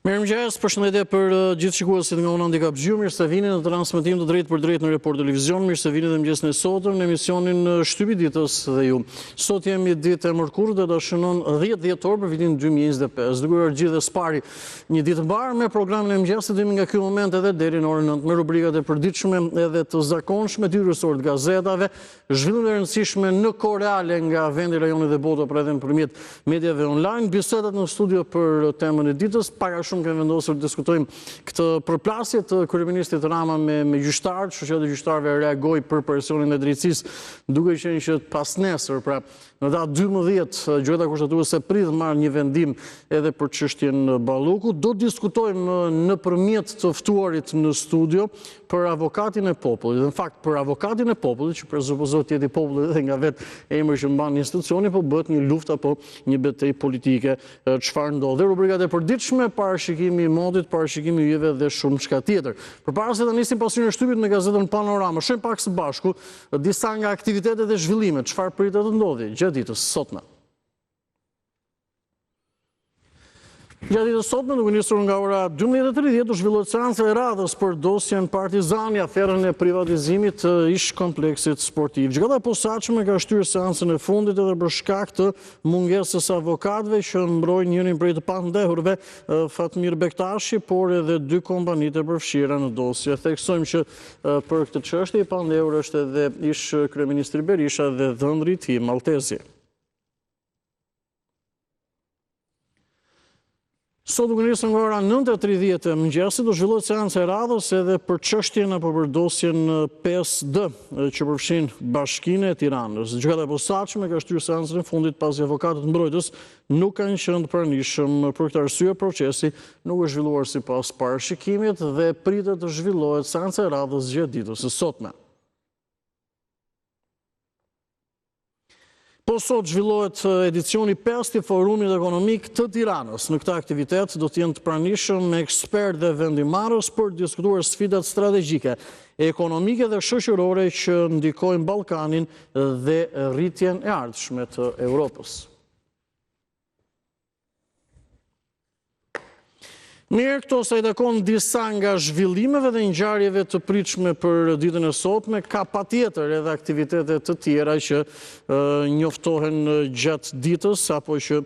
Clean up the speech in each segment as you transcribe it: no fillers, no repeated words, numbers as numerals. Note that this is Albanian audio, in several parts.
Mirëmëngjes, përshëndetje për gjithë shikuesit nga unë Andika Bgju, mirë se vini në transmetim të drejtë për drejtë në Report Televizion, mirë se vini dhe mëngjesin e sotëm në emisionin Shtypi ditës dhe ju. Sot jemi ditë e mërkurë dhe do shënon 10 dhjetor për vitin 2025. Duke gjithë dhe spari një ditë mbarë me programin e mëngjesit, jemi nga ky moment edhe deri në orën 9 me rubrikat e përditshme edhe të zakonshme të kryesor të gazetave, zhvillime të rëndësishme në kohë reale nga vendi, rajoni dhe bota, por edhe nëpërmjet mediave online, bisedat në studio për temën e ditës, shumë kemi vendosur të diskutojmë këtë përplasje të kryeministit Rama me gjyqtarët, shoqata e gjyqtarëve reagoi për presionin e drejtësisë, duke qenë që pas nesër, pra në datë 12, gjykata kushtetuese prit të marrë një vendim edhe për çështjen Balluku. Do të diskutojmë nëpërmjet të ftuarit në studio për avokatin e popullit. Në fakt, për avokatin e popullit, që presupozohet të jetë i popullit dhe nga vetë emri që mban institucioni, po bëhet një luftë apo një betejë politike, çfarë ndodh. Dhe rubrikat e përditshme, parashikimi i modit, parashikimi i yjeve dhe shumë çka tjetër. Përpara se të nisim pasyrin e shtypit me gazetën Panorama, shohim pak së bashku disa nga aktivitetet e zhvillimet, çfarë pritet të ndodhi gjatë ditës sotme. Gjatë ditës sotme, duke nisur nga ora 12:30, u zhvillohet seanca e radhës për dosjen Partizani, aferën e privatizimit të ish kompleksit sportiv. Gjykata e posaçme ka shtyrë seancën e fundit edhe për shkak të mungesës avokatëve që mbrojnë njërin prej të pandehurve, Fatmir Bektashi, por edhe 2 kompanitë e përfshira në dosje. Theksojmë që për këtë çështje i pandehur është edhe ish kryeministri Berisha dhe dhëndri i tij Maltezi. Sot duke nisur nga ora 9:30 e mëngjesit, do zhvillohet seanca e radhës edhe për çështjen apo për dosjen 5D që përfshin Bashkinë e Tiranës. Gjykata e posaçme ka shtyrë seancën e fundit pasi avokatët mbrojtës nuk kanë qenë të pranishëm. Për këtë arsye procesi nuk është zhvilluar sipas parashikimit dhe pritet të zhvillohet seanca e radhës gjatë ditës së sotme. Po sot zhvillohet edicioni 5 i Forumit Ekonomik të Tiranës. Në këtë aktivitet do të jenë të pranishëm ekspertë dhe vendimarrës për të diskutuar sfidat strategjike, ekonomike dhe shoqërore që ndikojnë Ballkanin dhe rritjen e ardhshme të Europës. Mirë, këto sa i takon disa nga zhvillimeve dhe ngjarjeve të pritshme për ditën e sotme, ka patjetër edhe aktivitete të tjera që njoftohen gjatë ditës apo që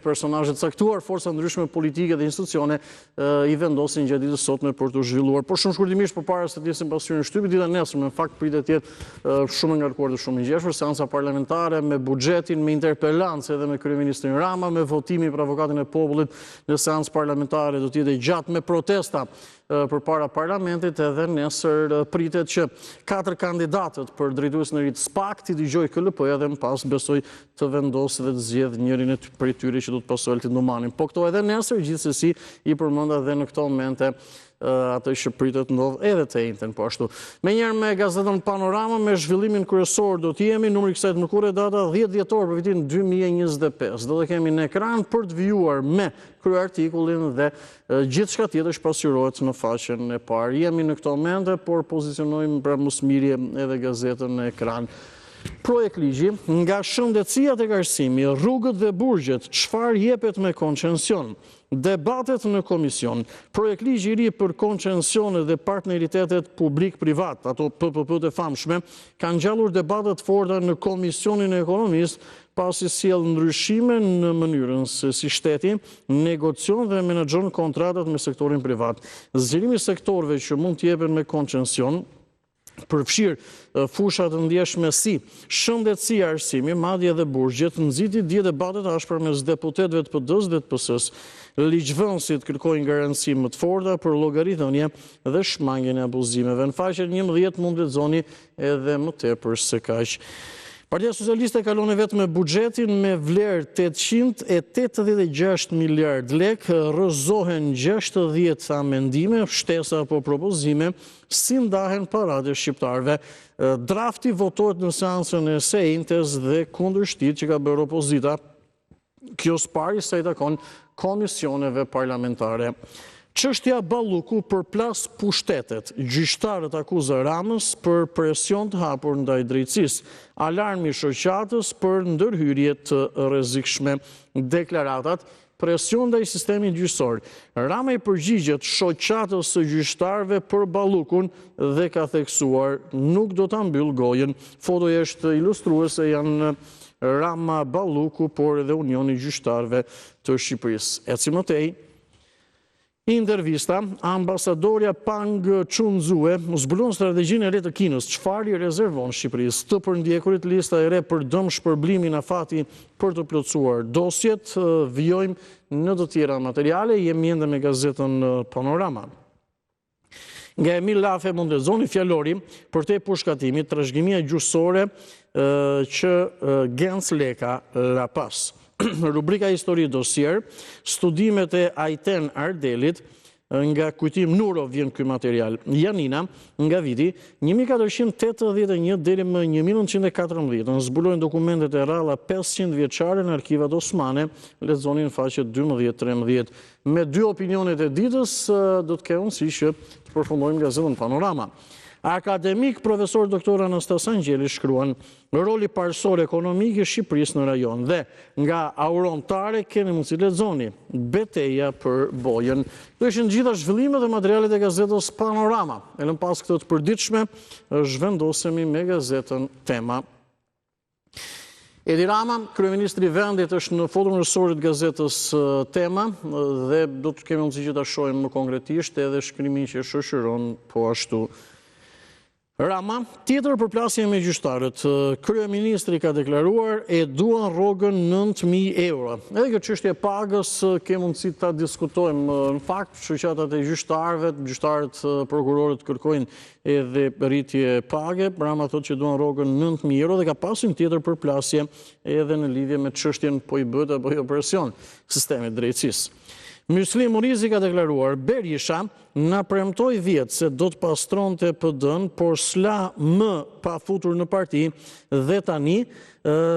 personazhe të caktuar, forca ndryshme politike dhe institucione i vendosin gjatë ditës sotme për të zhvilluar. Por shumë shkurtimisht përpara se të nisim pasyrin e shtypit, dita nesër në fakt pritet të jetë shumë e ngarkuar dhe shumë e ngjeshur, seanca parlamentare me buxhetin, me interpelancë edhe me kryeministrin Rama, me votimi për avokatin e popullit në seancë parlamentare do të jetë gjatë me protesta përpara parlamentit, edhe nesër pritet që 4 kandidatët për drejtuesin e ri të SPAK t'i dëgjojë KLP-ja dhe më pas besoj të vendosë dhe të zgjedhë njërin prej tyre që do të pasojë Altin Numanin. Po këto edhe nesër gjithsesi i përmenda dhe në këto momente ato që pritet ndodh edhe të njëjtën po ashtu. Menjëherë me gazetën Panorama me zhvillimin kryesor do të jemi, numri i kësaj të mërkurë data 10 dhjetor për vitin 2025. Do të kemi në ekran për të vijuar me kryeartikullin dhe gjithçka tjetër që pasqyrohet në faqen e parë. Jemi në këto momente, por pozicionojmë për mosmirje edhe gazetën në ekran. Projekt ligji nga shëndetësia tek arsimi, rrugët dhe burgjet, çfarë jepet me koncesion? Debatet në komision. Projekt ligji i ri për koncesionet dhe partneritetet publik-privat, ato PPP-t e famshme, kanë ngjallur debatet forta në Komisionin e Ekonomisë, pasi sjell ndryshime në mënyrën se si shteti negocion dhe menaxhon kontratat me sektorin privat. Zgjerimi i sektorëve që mund të jepen me koncesion përfshirë fushat të ndjeshme si shëndetësia, arsimi, madje edhe burgjet, nxiti dje debatet ashpra mes deputetëve të PD-s dhe të PS-s. Ligjvënësit kërkojnë garanci më të forta për llogaridhënie dhe shmangjen e abuzimeve. Në faqen 11 mund të lexoni edhe më tepër se kaq. Partia Socialiste kalon vetë me buxhetin me vlerë 886 miliard lek, rrëzohen 60 amendime, shtesa apo propozime, si ndahen paratë e shqiptarëve. Drafti votohet në seancën e sejntes dhe kundërshtit që ka bërë opozita. Kjo spari sa i takon komisioneve parlamentare. Çështja Balluku përplas pushtetet. Gjyqtarët akuzën Ramës për presion të hapur ndaj drejtësisë. Alarmi shoqatës për ndërhyrje të rrezikshme. Deklaratat presion ndaj sistemit gjyqësor. Rama i përgjigjet shoqatës së gjyqtarëve për Ballukun dhe ka theksuar nuk do ta mbyll gojen. Fotoja është ilustruese, janë Rama, Balluku, por edhe Unioni i Gjyqtarëve të Shqipërisë. Ecim më tej. Intervista, ambasadorja Pang Chunzue zbulon strategjinë e re të Kinës, çfarë i rezervon Shqipërisë. Të përndjekurit lista e re për dëm shpërblimin afati për të plotësuar dosjet, vijojmë në të tjera materiale, jemi ende me gazetën Panorama. Nga Emil Lafe mund lexoni fjalori për te përshkatimit trashëgimia gjyqësore që Gens Leka la pas. Rubrika Histori dosier, studimet e Ajten Ardelit, nga Kujtim Nuro vjen ky material. Janina, nga viti 1481 deri më 1914, zbulojnë dokumentet e rralla 500 vjeçare në arkivat osmane, lexoni në faqe 12-13. Me dy opinionet e ditës, do të kemë si që të përfundojmë gazetën Panorama. Akademik profesor doktor Anastas Angjeli shkruan roli parësor ekonomik i Shqipërisë në rajon dhe nga Auron Tare keni mundësi lexoni Beteja për bojën. Këto ishin gjitha zhvillimet dhe materialet e gazetës Panorama. E lëm pas këtë të përditshme, zhvendosemi me gazetën Tema. Edi Rama, kryeministri i vendit, është në foton rësore të gazetës Tema dhe do të kemi mundësi që ta shohim më konkretisht edhe shkrimin që shoqëron po ashtu. Rama, tjetër përplasje me gjyqtarët. Kryeministri ka deklaruar e duan rrogën 9.000 euro. Edhe kjo çështje e pagës ke mundësi ta diskutojmë. Në fakt, shoqatat e gjyqtarëve, gjyqtarët prokurorët kërkojnë edhe rritje page. Rama thotë që duan rrogën 9.000 euro dhe ka pasur një tjetër përplasje edhe në lidhje me çështjen po i bëhet apo jo operacion sistemi drejtësisë. Myslim Murizi ka deklaruar, Berisha na premtoi vjet se do të pastronte PD-n, por s'la më pa futur në parti dhe tani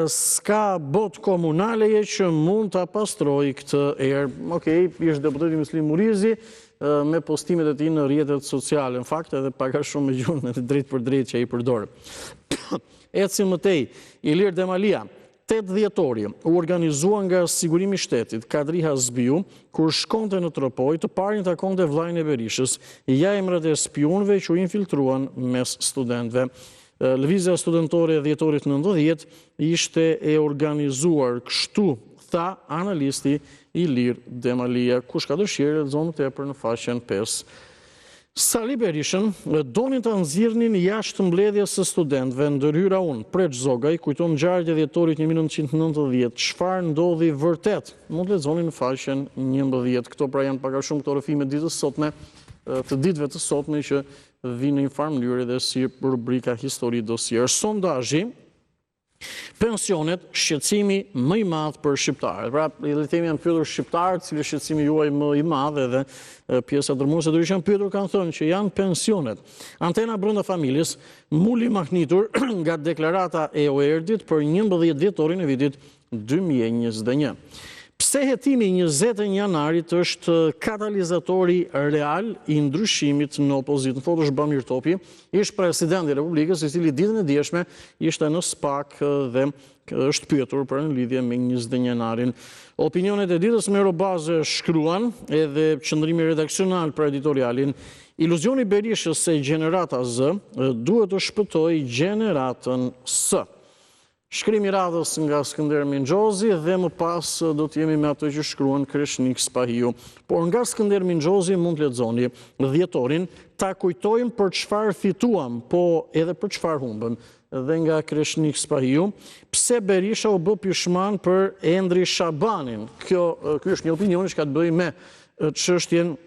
s'ka bot komunaleje që mund ta pastroj këtë erë. Okej, ishte deputeti Myslim Murizi me postimet e tij në rrjetet sociale. Në fakt edhe pak a shumë me gjuhën e drejt për drejt që ai përdor. Ecim më tej, Ilir Demalia. 8 dhjetori u organizua nga Sigurimi i Shtetit, Kadriha Zbiu, kur shkonte në Tropoj, të parin takonte vllajën e Berishës, emrat e spionëve që u infiltruan mes studentëve. Lëvizja studentore e dhjetorit 90 ishte e organizuar kështu, tha analisti Ilir Demalia. Kush ka dëshirë, lexoni më tepër në faqen 5. Sali Berishën donin të nxirrnin jashtë mbledhjes së studentëve, ndërhyra unë, Preç Zogaj, kujton ngjarjet e dhjetorit 1990. Çfarë ndodhi vërtet? Mund të lexoni në faqen 11. Këto pra janë pak a shumë këto rrëfime ditës sotme, të ditëve të sotme që vinë në një farë mënyrë dhe si rubrika Histori dosier. Sondazhi pensionet, shqetësimi më i madh për shqiptarët. Pra, i themi janë pyetur shqiptarët, cili është shqetësimi juaj më i madh edhe pjesa dërmuese do ishin pyetur kanë thënë që janë pensionet. Antena brenda familjes muli mahnitur nga deklarata e Oerdit për 11 dhjetorin e vitit 2021. Pse hetimi 20 janarit është katalizatori real i ndryshimit në opozitë. Në foto është Bamir Topi, ish presidenti i Republikës, i cili ditën e djeshme ishte në SPAK dhe është pyetur për në lidhje me 20 janarin. Opinionet e ditës me Robaze shkruan edhe qëndrimi redaksional për editorialin. Iluzioni Berishës se gjenerata Z duhet të shpëtoj gjeneratën S. Shkrimi radhës nga Skënder Mingjozi dhe më pas do të jemi me ato që shkruan Kreshnik Spahiu. Por nga Skënder Mingjozi mund të lexoni dhjetorin, ta kujtojmë për çfarë fituam, po edhe për çfarë humbëm. Dhe nga Kreshnik Spahiu, pse Berisha u bë pishman për Endri Shabanin. Ky është një opinion që ka të bëjë me çështjen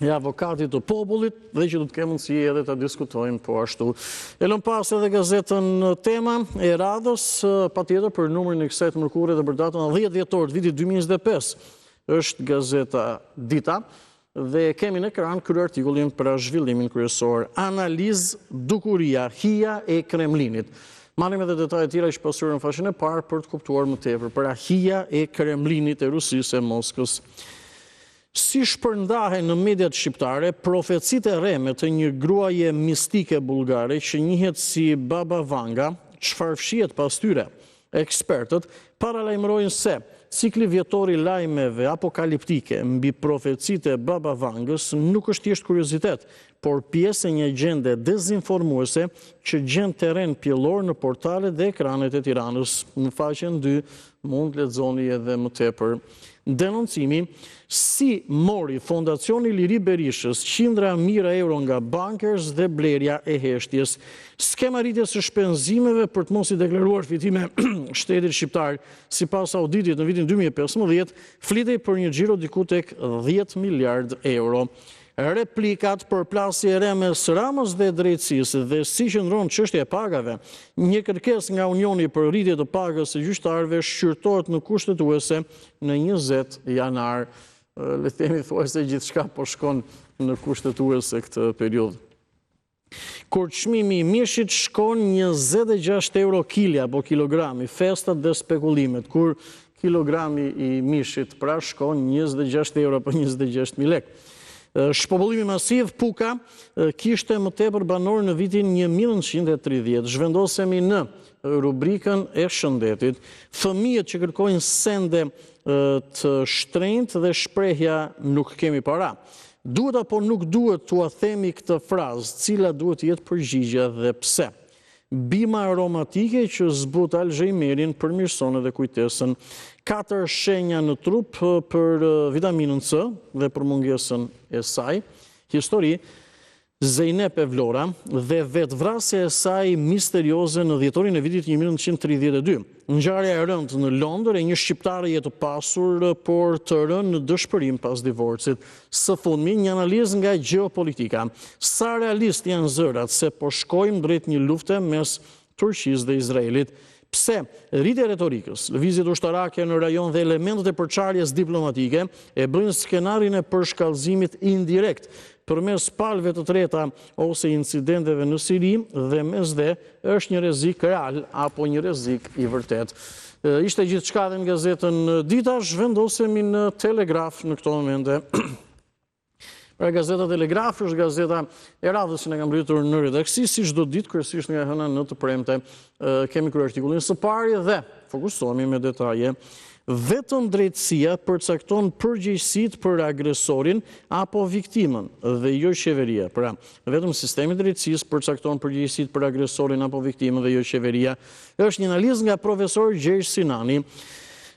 e avokatit të popullit dhe që do të kemë mundësi edhe të diskutojmë po ashtu. E lëm pas edhe gazetën Tema e radhës, patjetër për numrin e kësaj të mërkurë dhe për datën 10 dhjetor të vitit 2025 është gazeta Dita dhe kemi në ekran kryeartikullin për zhvillimin kryesor. Analizë dukuria, hija e Kremlinit. Marrim edhe detajet tjera që pasurën në faqen e parë për të kuptuar më tepër për hija e Kremlinit e Rusisë e Moskës. Si shpërndahen në mediat shqiptare profecitë e reme të një gruaje mistike bullgare që njihet si Baba Vanga, çfarë fshihet pas tyre? Ekspertët paralajmërojnë se cikli vjetor i lajmeve apokaliptike mbi profecitë e Baba Vangës nuk është thjesht kuriozitet, por pjesë e një agjende dezinformuese që gjen terren pjellor në portalet dhe ekranet e Tiranës. Në faqen 2 mund lexoni edhe më tepër. Denoncimi si mori Fondacioni Liri Berishës qindra mijëra euro nga bankers dhe blerja e heshtjes. Skema rritjes së shpenzimeve për të mos i deklaruar fitime shtetit shqiptar sipas auditit në vitin 2015 flitej për një xhiro diku tek 10 miliard euro. Replikat për plasje re mes Ramës dhe drejtësisë dhe si qëndron çështja e pagave, një kërkesë nga Unioni për rritje të pagës së gjyqtarëve shqyrtohet në kushtetuese në 20 janar. Le të themi thuajse gjithçka po shkon në kushtetuese këtë periudhë. Kur çmimi i mishit shkon 26 euro kilja apo kilogrami, festat dhe spekullimet, kur kilogrami i mishit pra shkon 26 euro apo 26.000 lekë. Shpobullimi masiv Puka kishte më tepër banor në vitin 1930. Zhvendosemi në rubrikën e shëndetit. Fëmijët që kërkojnë sende të shtrenjtë dhe shprehja nuk kemi para. Duhet apo nuk duhet t'ua themi këtë frazë, cila duhet jetë përgjigja dhe pse? Bima aromatike që zbut Alzheimerin përmirëson edhe kujtesën. 4 shenja në trup për vitaminën C dhe për mungesën e saj. Histori, Zeynep e Vlora dhe vetvrasja e saj misterioze në dhjetorin e vitit 1932. Ngjarja e rëndë në Londër e një shqiptare jetë pasur, por të rënë në dëshpërim pas divorcit. Së fundmi, një analizë nga gjeopolitika. Sa realist janë zërat se po shkojmë drejt një lufte mes Turqisë dhe Izraelit. Pse rritja e retorikës, lëvizjet ushtarake në rajon dhe elementet e përçarjes diplomatike e bëjnë skenarin e përshkallëzimit indirekt përmes palëve të treta ose incidenteve në Siri dhe mesdhe është një rrezik real apo një rrezik i vërtet. Ishte gjithçka dhe në gazetën Dita, zhvendosemi në Telegraf në këto momente. Pra gazeta Telegraf është gazeta e radhës që ne kam mbritur në redaksi, si çdo ditë kryesisht nga hëna në të premte. Kemi kryer artikullin së pari dhe fokusohemi me detaje. Vetëm drejtësia përcakton përgjegjësitë për agresorin apo viktimën dhe jo qeveria. Pra, vetëm sistemi i drejtësisë përcakton përgjegjësitë për agresorin apo viktimën dhe jo qeveria. Është një analizë nga profesor Gjergj Sinani.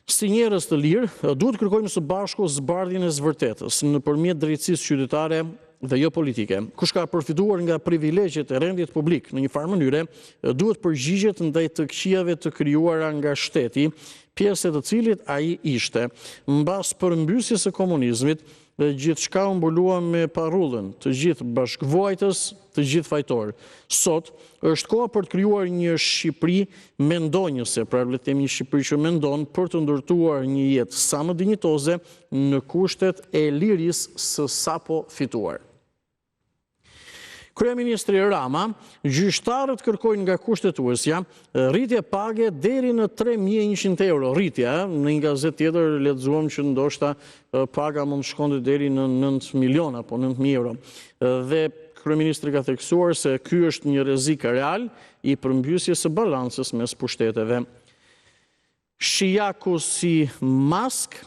Si njerëz të lirë, duhet kërkojmë së bashku zbardhjen e së vërtetës nëpërmjet drejtësisë qytetare dhe jo politike. Kush ka përfituar nga privilegjet e rendit publik në një farë mënyre, duhet përgjigjet ndaj të këqijave të krijuara nga shteti, pjesë e të cilit ai ishte. Mbas përmbysjes së komunizmit, gjithçka u mbulua me parullën, të gjithë bashkëvuajtës, të gjithë fajtor. Sot është koha për të krijuar një Shqipëri mendonjëse, pra le të themi një Shqipëri që mendon për të ndërtuar një jetë sa më dinjitoze në kushtet e lirisë së sapo fituar. Kryeministri Rama, gjyqtarët kërkojnë nga kushtetuesja rritje page deri në 3.100 euro. Rritja, në një gazetë tjetër lexuam që ndoshta paga mund të shkonte deri në 9 milion apo 9.000 euro. Dhe kryeministri ka theksuar se ky është një rrezik real i përmbysjes së balancës mes pushteteve. Shijaku si mask.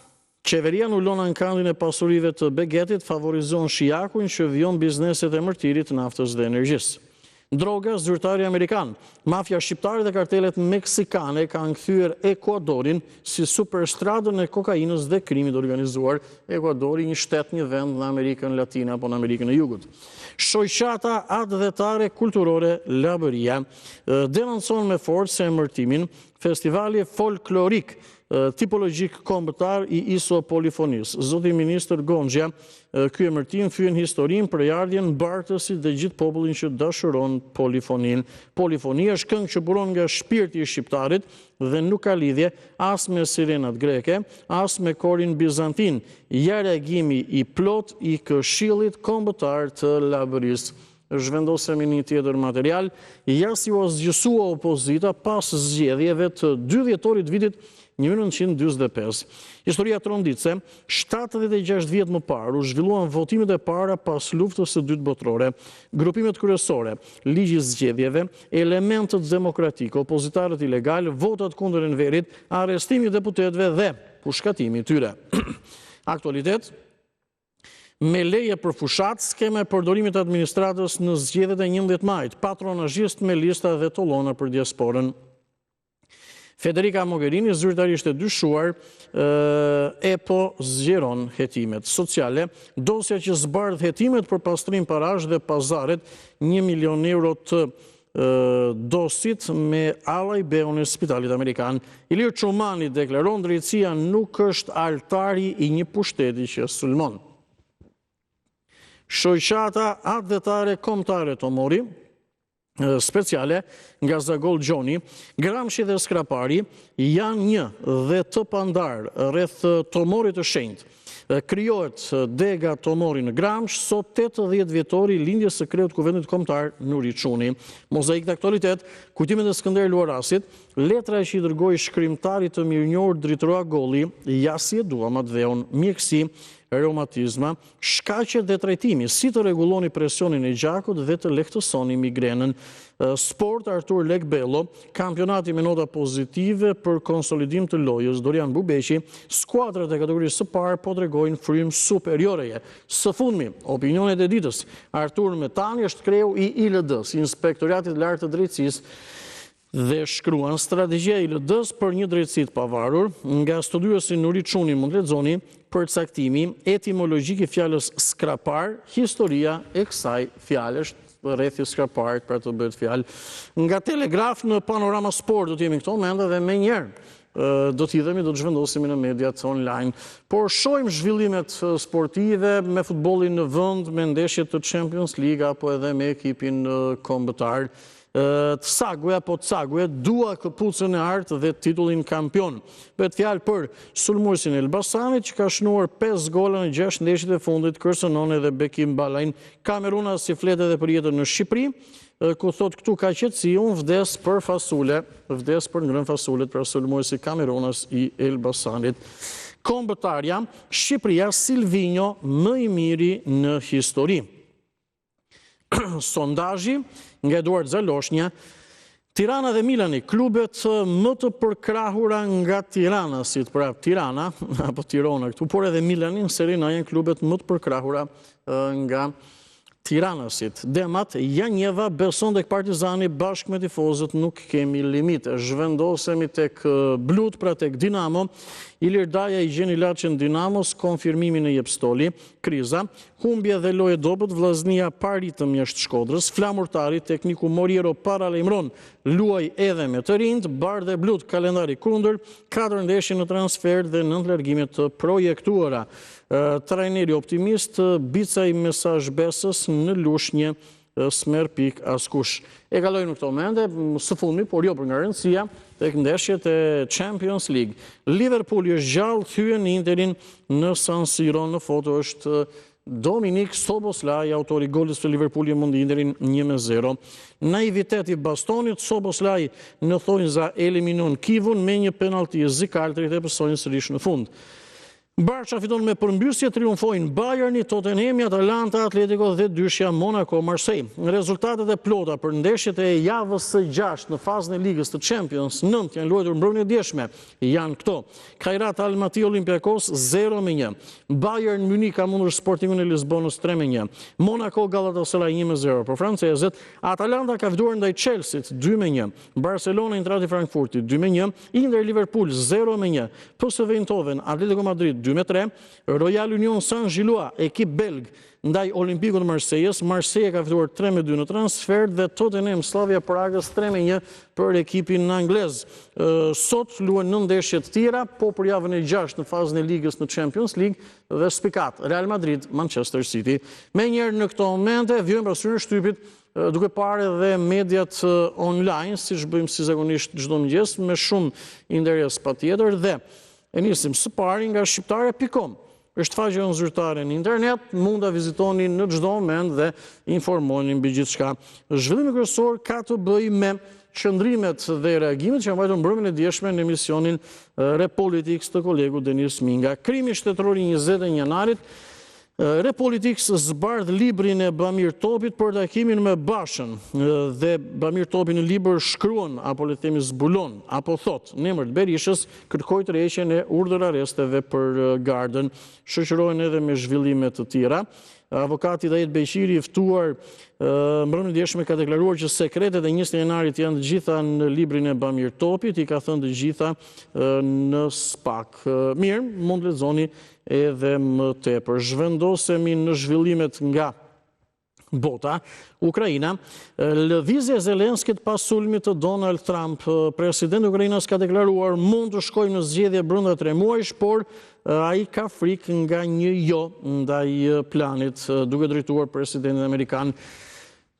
Qeveria anulon ankandin e pasurive të Begetit, favorizon Shijakun që vijon bizneset e mërtirit, naftës dhe energjisë. Droga, zyrtari amerikan. Mafia shqiptare dhe kartelet meksikane kanë kthyer Ekuadorin si superstradën e kokainës dhe krimit organizuar. Ekuadori një shtet, një vend në Amerikën Latine apo në Amerikën e Jugut. Shoqata adhetare kulturore Labëria denoncon me forcë emërtimin festivali folklorik tipologjik kombëtar i isopolifonisë. Zoti ministër Gonxha, ky emërtim fyen historinë për ardhjen Bartësit dhe gjithë popullin që dashuron polifoninë. Polifonia është këngë që buron nga shpirti i shqiptarit dhe nuk ka lidhje as me sirenat greke, as me korin bizantin. Ja reagimi i plot i këshillit kombëtar të Labërisë. Zhvendosemi një tjetër material, ja si u zgjësua opozita pas zgjedhjeve të 2 dhjetorit vitit 1945. Historia tronditse, 76 vjet më parë u zhvilluan votimet e para pas luftës së dytë botërore. Grupimet kryesore, ligji i zgjedhjeve, elementët demokratike, opozitarët ilegal, votat kundër Enverit, arrestimi i deputetëve dhe pushkatimi tyre. Aktualitet. Me leje për fushat, skema e përdorimit të administratës në zgjedhjet e 11 majit, patronazhist me lista dhe tollona për diasporën. Federica Mogherini zyrtarisht e dyshuar EPO zgjeron hetimet sociale, dosja që zbardh hetimet për pastrim parash dhe pazaret 1 milion euro të dosit me Alaj Beun e Spitalit Amerikan. Ilir Çumani deklaron drejtësia nuk është altari i një pushteti që sulmon. Shoqata advetare kombëtare të mori speciale nga Zagol Gjoni, Gramshi dhe Skrapari janë një dhe të pandar rreth tomorit të shenjtë. Krijohet dega tomori në Gramsh, sot 80 vjetori lindjes së kreut Kuvendit Kombëtar Nuri Çuni. Mozaik të aktualitet, kujtimet e Skënder Luarasit, letra që i dërgoi shkrimtarit të mirënjohur Dritroa Golli, jasje duamat dheun, mjekësi, reumatizma, shkaqet dhe trajtimi, si të rregulloni presionin e gjakut dhe të lehtësoni migrenën. Sport, Artur Lekbello, kampionati me nota pozitive për konsolidim të lojës, Dorian Bubeqi, skuadrat e kategorisë së parë po tregojnë frymë superioreje. Së fundmi, opinionet e ditës, Artur Metani është kreu i ILD-s, Inspektoratit Lartë të Drejtësisë, dhe shkruan strategjia e ILD-s për një drejtësi të pavarur, nga studiuesi Nuri Çuni mund të lexoni përcaktimi etimologjik i fjalës skrapar, historia e kësaj fjalesh rreth skraparit për të bëhet fjalë. Nga Telegraf në Panorama Sport do të jemi këto momente dhe menjëherë do të zhvendosemi në mediat online. Por shohim zhvillimet sportive me futbollin në vend, me ndeshjet të Champions League apo edhe me ekipin kombëtar. Tsaguje dua këpucën e artë dhe titullin kampion. Bëhet fjalë për sulmuesin e Elbasanit që ka shënuar 5 gola në 6 ndeshjet e fundit, kërcënon edhe Bekim Balajn. Kameruna si flet edhe për jetën në Shqipëri, ku thot këtu ka qetësi, unë vdes për fasule, vdes për ngrën fasulet për sulmuesi Kamerunas i Elbasanit. Kombëtarja, Shqipëria, Silvinho më i miri në histori. Sondazhi nga Eduard Zaloshnja, Tirana dhe Milani, klubet më të përkrahura nga Tirana, si të prap Tirana, apo Tirana këtu, por edhe Milani në Serena janë klubet më të përkrahura nga Tiranasit. Demat, Janjeva beson tek Partizani bashkë me tifozët nuk kemi limite. Zhvendosemi tek blut, pra tek Dinamo. Ilir Daja i gjen ilaçin Dinamos, konfirmimin e jep Stoli. Kriza, humbje dhe loje dobët, Vllaznia paritëm jashtë Shkodrës. Flamurtari, tekniku Moriero paralajmëron luaj edhe me të rinjt. Bardhë e blut, kalendari kundër, 4 ndeshje në transfer dhe 9 largime të projektuara. Trajneri optimist, bica i mesazh besës në lushnje smer pik askush. E kalojnë në këto momente, së fundmi, por jo për nga rëndësia, tek ndeshjet e Champions League. Liverpooli është gjallë, thyen Interin në San Siro. Në foto është Dominik Soboslaj, autori golit të Liverpooli mundi Interin 1-0. Naiviteti Bastonit, Soboslaj në thonjza eliminon Kivun me një penalti Zikaltrit e pësojnë sërish në fund. Barça fiton me përmbysje, triumfojnë Bayerni, Tottenhami, Atalanta, Atletico dhe dyshja Monaco, Marseille. Rezultatet e plota për ndeshjet e javës së 6 në fazën e ligës të Champions, 9 janë luajtur mbrëmjen e djeshme, janë këto. Kairat Almaty Olympiakos 0-1. Bayern Munich ka mundur Sportingun e Lisbonës 3-1. Monaco Galatasaray 1-0 për francezët. Atalanta ka fituar ndaj Chelsea 2-1. Barcelona Eintracht Frankfurti 2-1. Inter Liverpool 0-1. PSV Eindhoven Atletico Madrid 2-3, Royal Union Saint-Gillois, ekip belg, ndaj Olimpikut Marseilles. Marseille ka fituar 3-2 në transfer dhe Tottenham Slavia Pragës 3-1 për ekipin anglez. Sot luhen 9 ndeshje të tjera, po për javën e 6 në fazën e ligës në Champions League dhe spikat Real Madrid, Manchester City. Me njerë në këto momente, vjojmë për syrën shtypit, duke parë dhe mediat online, si shbëjmë si zakonisht çdo mëngjes, me shumë interes patjetër dhe e nisim së pari nga shqiptare.com. Është faqja jonë zyrtare në internet, mund ta vizitoni në çdo moment dhe informoni mbi gjithçka. Zhvillimi kryesor ka të bëjë me qëndrimet dhe reagimet që janë vajtur mbrëmjen e dieshme në emisionin Repolitics të kolegu Denis Minga. Krimi shtetëror i 21 janarit Repolitiks zbardh librin e Bamir Topit për takimin me Bashën dhe Bamir Topi në libër shkruan, apo le të themi zbulon, apo thot, në emër të Berishës kërkoi tërheqjen e urdhër arresteve për Gardën, shoqërohen edhe me zhvillime të tjera. Avokati Dajet Beqiri i ftuar mbrëmjen e djeshme ka deklaruar që sekretet e 20 janarit janë të gjitha në librin e Bamir Topit, i ka thënë të gjitha në SPAK. Mirë, mund të lexoni edhe më tepër. Zhvendosemi në zhvillimet nga bota. Ukraina, lëvizja e Zelenskit pas sulmit të Donald Trump. Presidenti i Ukrainës ka deklaruar mund të shkojmë në zgjedhje brenda 3 muajsh, por ai ka frikë nga një jo ndaj planit, duke drejtuar presidentin amerikan.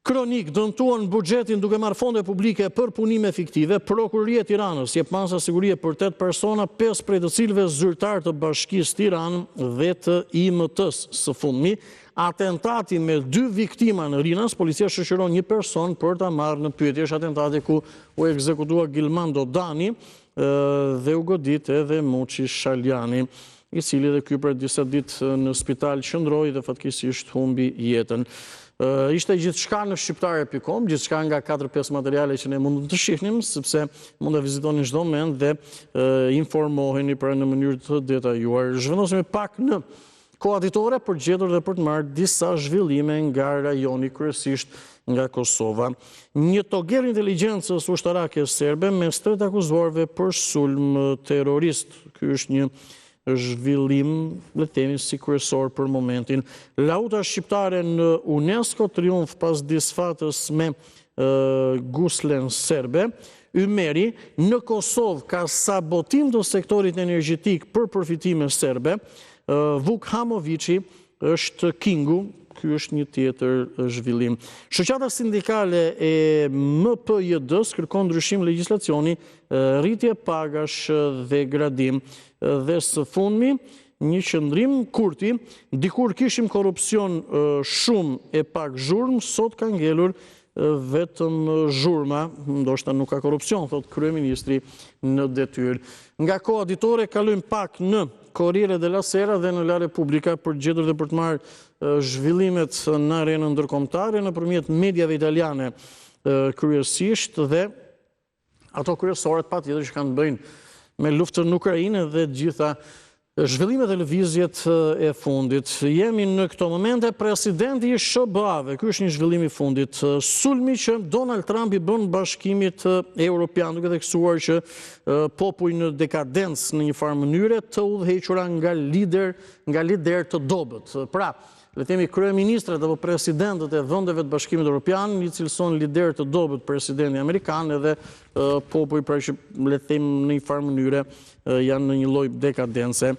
Kronik, dëmtuan buxhetin duke marrë fonde publike për punime fiktive. Prokuroria e Tiranës jep masa sigurie për 8 persona, 5 prej të cilëve zyrtar të Bashkisë Tiranë dhe të IMT-s. Së fundmi, atentati me 2 viktima në Rinas, policia shoqëron një person për ta marrë në pyetje. Është atentati ku u ekzekutua Gilman Dodani dhe u godit edhe Muçi Shaljani, i cili dhe ky për disa ditë në spital qëndroi dhe fatkeqësisht humbi jetën. Ishte gjithçka në shqiptare.com, gjithçka nga 4-5 materiale që ne mund të shihnim, sepse mund të vizitoni çdo moment dhe informoheni pra në mënyrë të detajuar. Zhvendosemi pak në koha ditore për gjetur dhe për të marrë disa zhvillime nga rajoni, kryesisht nga Kosova. Një toger inteligjencës ushtarake serbe mes 3 akuzuarve për sulm terrorist. Ky është një zhvillim, le të themi, si kryesor për momentin. Lauta shqiptare në UNESCO, triumf pas disfatës me guslen serbe. Ymeri, në Kosovë ka sabotim të sektorit energjetik për përfitime serbe. Vuk Hamovici është kingu, ky është një tjetër zhvillim. Shoqata sindikale e MPJD-s kërkon ndryshim legjislacioni, rritje pagash dhe gradim. Dhe së fundmi, një qëndrim Kurti, dikur kishim korrupsion shumë e pak zhurmë, sot ka ngelur vetëm zhurma, ndoshta nuk ka korrupsion, thot kryeministri në detyrë. Nga koha ditore kalojmë pak në Corriere della Sera dhe në La Repubblica për gjetur dhe për të marrë zhvillimet në arenën ndërkombëtare nëpërmjet mediave italiane kryesisht, dhe ato kryesoret patjetër që kanë të bëjnë me luftën në Ukrainë dhe gjitha zhvillimet dhe lëvizjet e fundit. Jemi në këto momente presidenti i SBA-ve, ky është një zhvillim i fundit. Sulmi që Donald Trump i bën Bashkimit Evropian, duke theksuar që popull në dekadencë në një farë mënyre, të udhëhequra nga lider të dobët. Pra, le të themi kryeministrat apo presidentët e vendeve të Bashkimit Evropian i cilëson lider të dobët presidenti amerikan, edhe popull pra që le të themi në një farë mënyre janë në një lloj dekadence.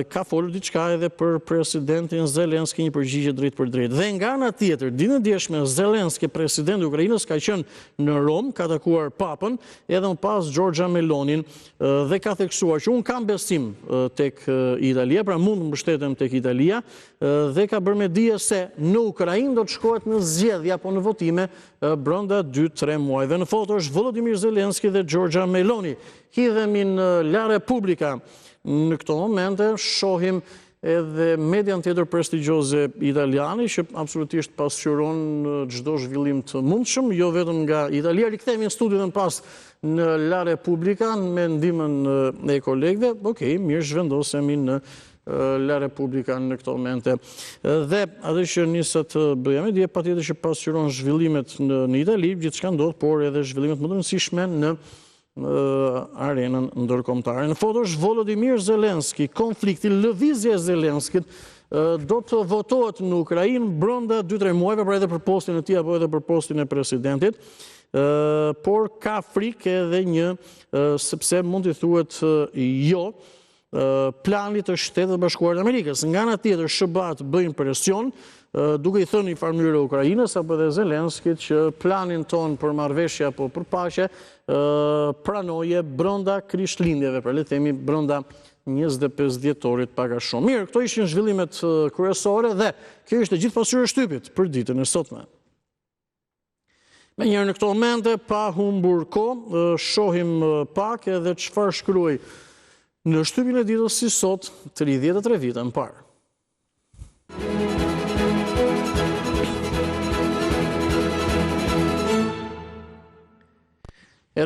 Ka folur diçka edhe për presidentin Zelenski, një përgjigje drejt për drejt. Dhe nga ana tjetër, ditën e djeshme Zelenski, presidenti i Ukrainës, ka qenë në Rom, ka takuar papën, edhe më pas Giorgia Melonin, dhe ka theksuar që unë kam besim tek Italia, pra mund të mbështetem tek Italia, dhe ka bërë me dije se në Ukrainë do të shkohet në zgjedhje apo në votime brenda 2-3 muajve. Në foto është Volodymyr Zelenski dhe Giorgia Meloni. Hidhemi në La Repubblica. Në këto momente shohim edhe median tjetër prestigjioze italiane që absolutisht pasqyron çdo zhvillim të mundshëm, jo vetëm nga Italia. Rikthehemi në studio dhe në pas në La Repubblica me ndihmën e kolegëve. Okej, mirë, zhvendosemi në La Repubblica në këto momente. Dhe atë që nisa të bëjmë, dje patjetër që pasqyron zhvillimet në Itali, gjithçka ndodh, por edhe zhvillimet më të rëndësishme në arenën ndërkombëtare. Në foto është Volodymyr Zelenski. Konflikti, lëvizja e Zelenskit do të votohet në Ukrainë brenda 2-3 muajve, pra edhe për postin e tij apo edhe për postin e presidentit. Por ka frikë edhe një, sepse mund të thuhet jo planit të Shtetit Bashkuar të Amerikës. Nga ana tjetër, SBA-t bëjnë presion, duke i thënë një farë mënyrë Ukrainës apo edhe Zelenskit që planin ton për marrëveshje apo për paqe pranoje brenda Krishtlindjeve, pra le të themi brenda 25 dhjetorit pak a shumë. Mirë, këto ishin zhvillimet kryesore dhe kjo ishte gjithë pasqyrë e shtypit për ditën e sotme. Menjëherë në këto momente, pa humbur kohë, shohim pak edhe çfarë shkruaj në shtypin e ditës si sot, 33 vite më parë.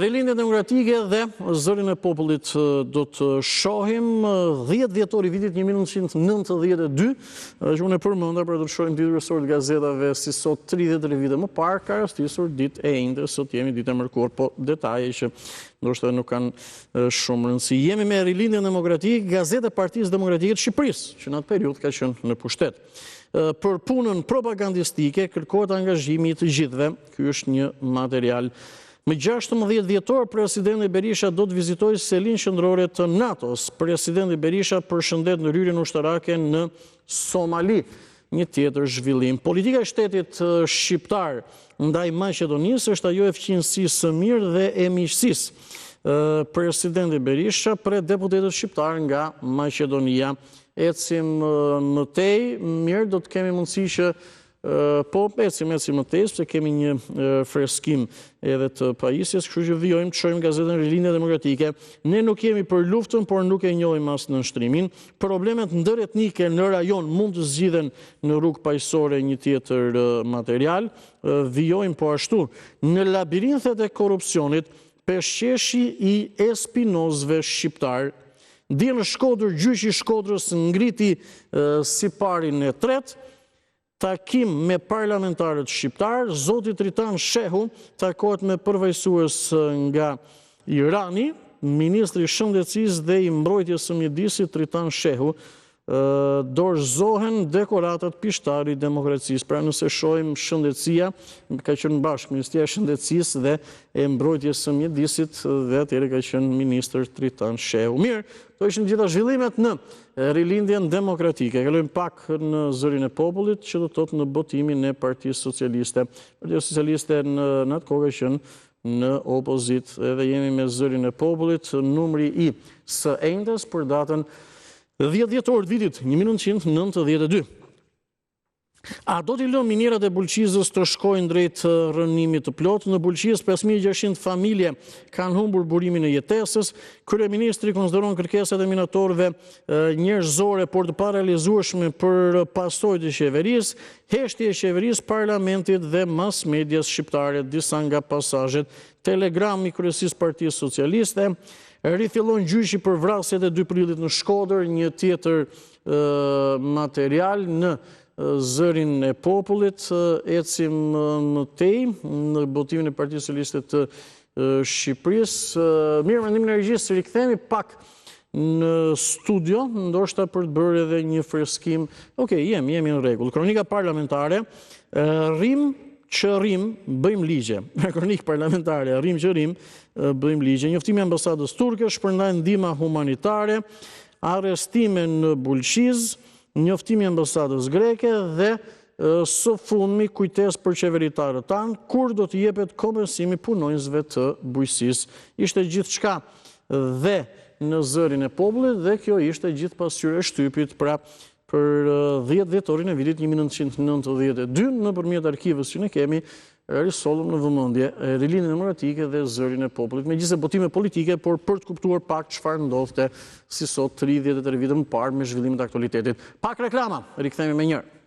Rilindje demokratike dhe zërin e popullit do të shohim 10 dhjetor i vitit 1992, që unë e përmenda për do të shohim ditë kryesore të gazetave si sot 33 vite më parë, ka rastisur ditë e ende, sot jemi ditë e mërkur, po detaje që ndoshta nuk kanë shumë rëndësi. Jemi me Rilindjen demokratike, Gazeta e Partisë Demokratike të Shqipërisë, që në atë periudhë ka qenë në pushtet. Për punën propagandistike kërkohet angazhimi i të gjithëve. Ky është një material. Me 16 dhjetor, presidenti Berisha do të vizitojë selin qendrore të NATO-s. Presidenti Berisha përshëndet ndërhyrjen ushtarake në Somali. Një tjetër zhvillim. Politika e shtetit shqiptar ndaj Maqedonisë është ajo e fqinjësisë së mirë dhe e miqësisë. Presidenti Berisha pret deputetët shqiptar nga Maqedonia. Ecim më tej, mirë do të kemi mundësi që po ecim më tej, sepse kemi një freskim edhe të pajisjes, kështu që vijojmë të shohim gazetën Rilindja Demokratike. Ne nuk jemi për luftën, por nuk e njohim as nënshtrimin. Problemet ndëretnike në rajon mund të zgjidhen në rrugë paqësore, një tjetër material. Vijojmë po ashtu në labirinthet e korrupsionit, peshqeshi i espinozëve shqiptar. Dje në Shkodër, gjyqi i Shkodrës ngriti siparin e tretë, takim me parlamentarët shqiptar, zoti Tritan Shehu takohet me përfaqësues nga Irani, ministri i shëndetësisë dhe i mbrojtjes së mjedisit Tritan Shehu, dorëzohen dekoratat pishtari i demokracisë. Pra nëse shohim shëndetësia, ka qenë bashkë Ministria e Shëndetësisë dhe e mbrojtjes së mjedisit dhe atëherë ka qenë ministër Tritan Shehu. Mirë, to ishin gjitha zhvillimet në Rilindjen demokratike. Kalojmë pak në zërin e popullit, që do të thotë në botimin e Partisë Socialiste. Partia Socialiste në atë kohë ka qenë në opozit, edhe jemi me zërin e popullit, numri i së endes për datën 10 dhjetor të vitit 1992. A do t'i lëmë minierat e Bulqizës të shkojnë drejt rënimit të plot? Në Bulqiz 5600 familje kanë humbur burimin e jetesës. Kryeministri konsideron kërkesat e minatorëve njerëzore por të parealizueshme për pasojat e qeverisë, heshtje e qeverisë, parlamentit dhe mass medias shqiptare, disa nga pasazhet. Telegram i kryesisë Partisë Socialiste. Rifillon gjyqi për vrasjet e 2 prillit në Shkodër, një tjetër material në zërin e popullit. Ecim më tej në botimin e Partisë Socialiste të Shqipërisë. Mirë, mendimin e regjisë, rikthehemi pak në studio, ndoshta për të bërë edhe një freskim. Okej, jemi në rregull. Kronika parlamentare, rrim që rrim, bëjmë ligje. Kronik parlamentare, rrim që rrim, bëjmë ligje. Njoftimi i ambasadës turke, shpërndajnë ndihma humanitare, arrestime në Bulqiz, njoftimi i ambasadës greke dhe së fundmi kujtesë për qeveritarët tanë, kur do të jepet kompensimi punonjësve të bujqësisë. Ishte gjithçka dhe në zërin e popullit dhe kjo ishte gjithë pasqyra e shtypit për 10 dhjetorin e vitit 1992, nëpërmjet arkivës që ne kemi, risollëm në vëmendje Rilindjen demokratike dhe zërin e popullit. Megjithëse botime politike, por për të kuptuar pak çfarë ndodhte si sot 33 vite më parë me zhvillimet e aktualitetit. Pak reklama, rikthehemi me njëherë.